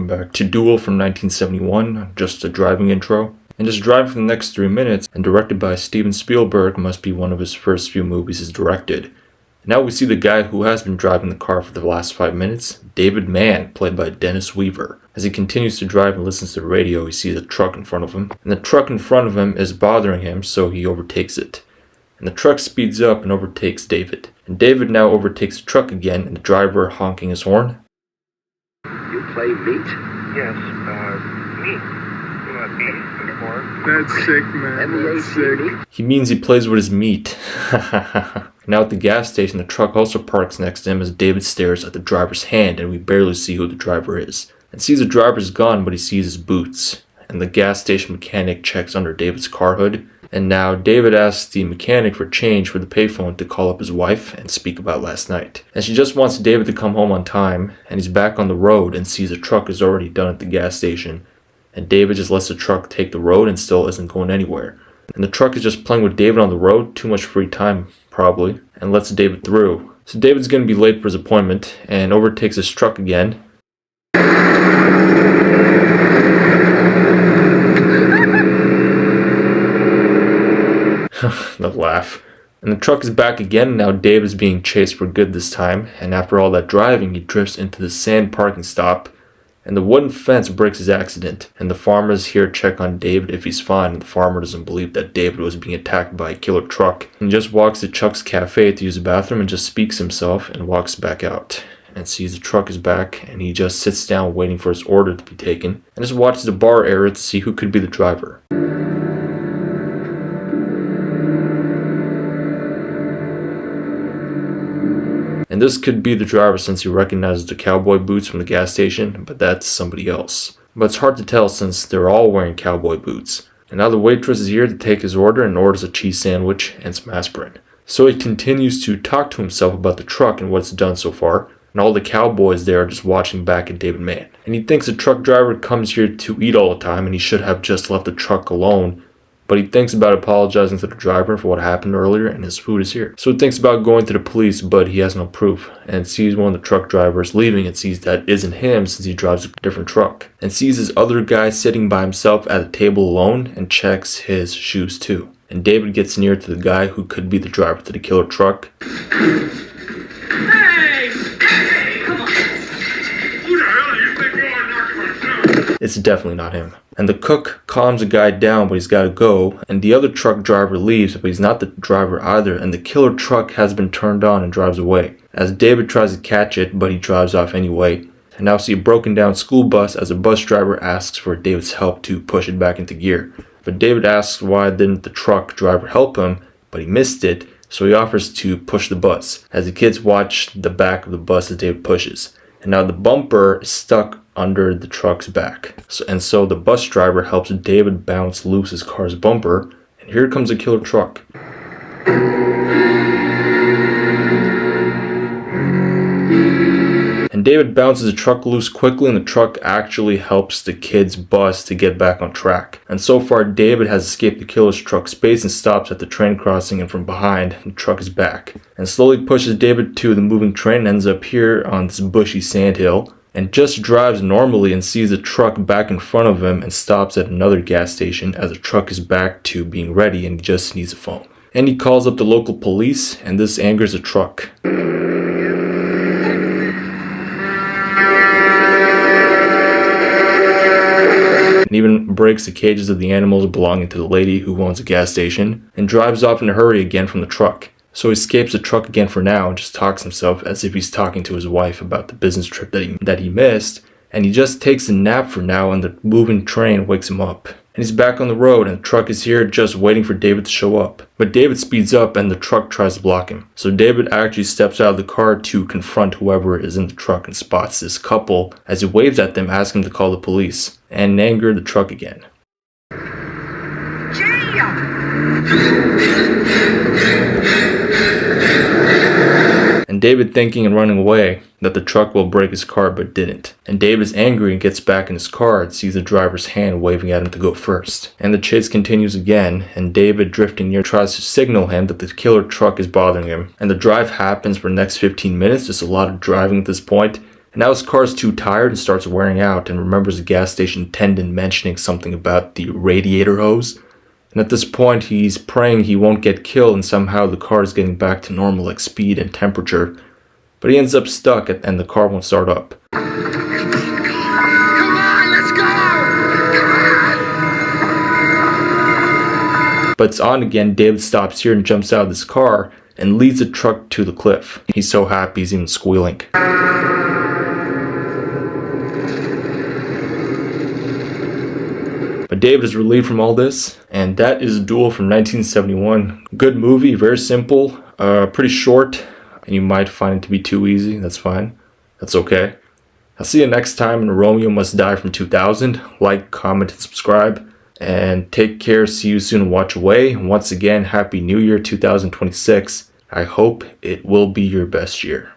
welcome back to Duel from 1971, just a driving intro. And just driving for the next 3 minutes, and directed by Steven Spielberg, must be one of his first few movies he's directed. Now we see the guy who has been driving the car for the last 5 minutes, David Maan, played by Dennis Weaver. As he continues to drive and listens to the radio, he sees a truck in front of him, and the truck in front of him is bothering him, so he overtakes it. And the truck speeds up and overtakes David. And David now overtakes the truck again, and the driver honking his horn. You play meat? Yes, meat. Not beef anymore. That's sick, man. That's sick. He means he plays with his meat. Now at the gas station, the truck also parks next to him as David stares at the driver's hand, and we barely see who the driver is. And sees the driver's gone, but he sees his boots. And the gas station mechanic checks under David's car hood. And now David asks the mechanic for change for the payphone to call up his wife and speak about last night. And she just wants David to come home on time, and he's back on the road and sees the truck is already done at the gas station. And David just lets the truck take the road and still isn't going anywhere. And the truck is just playing with David on the road, too much free time probably, and lets David through. So David's going to be late for his appointment and overtakes his truck again. The laugh. And the truck is back again, and now Dave is being chased for good this time, and after all that driving, he drifts into the sand parking stop, and the wooden fence breaks his accident, and the farmers here check on David if he's fine, and the farmer doesn't believe that David was being attacked by a killer truck, and just walks to Chuck's cafe to use the bathroom and just speaks himself and walks back out. And sees the truck is back, and he just sits down waiting for his order to be taken, and just watches the bar area to see who could be the driver. And this could be the driver since he recognizes the cowboy boots from the gas station, but that's somebody else. But it's hard to tell since they're all wearing cowboy boots. And now the waitress is here to take his order and orders a cheese sandwich and some aspirin. So he continues to talk to himself about the truck and what it's done so far, and all the cowboys there are just watching back at David Maan. And he thinks the truck driver comes here to eat all the time and he should have just left the truck alone. But he thinks about apologizing to the driver for what happened earlier, and his food is here. So he thinks about going to the police, but he has no proof. And sees one of the truck drivers leaving and sees that isn't him since he drives a different truck. And sees his other guy sitting by himself at a table alone and checks his shoes too. And David gets near to the guy who could be the driver to the killer truck. Hey! Come on! Who the hell do you think you are knocking? It's definitely not him. And the cook calms the guy down, but he's got to go. And the other truck driver leaves, but he's not the driver either. And the killer truck has been turned on and drives away. As David tries to catch it, but he drives off anyway. And now see a broken down school bus as a bus driver asks for David's help to push it back into gear. But David asks why didn't the truck driver help him, but he missed it. So he offers to push the bus. As the kids watch the back of the bus as David pushes. And now the bumper is stuck under the truck's back. So the bus driver helps David bounce loose his car's bumper, and here comes a killer truck. And David bounces the truck loose quickly, and the truck actually helps the kid's bus to get back on track. And so far, David has escaped the killer's truck space and stops at the train crossing, and from behind, the truck is back. And slowly pushes David to the moving train and ends up here on this bushy sandhill. And just drives normally and sees the truck back in front of him and stops at another gas station as the truck is back to being ready and he just needs a phone. And he calls up the local police, and this angers the truck. And even breaks the cages of the animals belonging to the lady who owns the gas station, and drives off in a hurry again from the truck. So he escapes the truck again for now and just talks himself as if he's talking to his wife about the business trip that he missed, and he just takes a nap for now, and the moving train wakes him up. And he's back on the road, and the truck is here just waiting for David to show up. But David speeds up and the truck tries to block him. So David actually steps out of the car to confront whoever is in the truck and spots this couple as he waves at them, asking them to call the police, and anger the truck again. And David thinking and running away that the truck will break his car, but didn't. And David is angry and gets back in his car and sees the driver's hand waving at him to go first. And the chase continues again, and David, drifting near, tries to signal him that the killer truck is bothering him. And the drive happens for the next 15 minutes, just a lot of driving at this point. And now his car is too tired and starts wearing out, and remembers the gas station attendant mentioning something about the radiator hose. And at this point, he's praying he won't get killed and somehow the car is getting back to normal like speed and temperature. But he ends up stuck and the car won't start up. Come on, let's go! Come on! But it's on again. David stops here and jumps out of this car and leads the truck to the cliff. He's so happy he's even squealing. But David is relieved from all this, and that is Duel from 1971. Good movie, very simple, pretty short, and you might find it to be too easy. That's fine. That's okay. I'll see you next time in Romeo Must Die from 2000. Like, comment, and subscribe. And take care. See you soon. Watch away. And once again, Happy New Year 2026. I hope it will be your best year.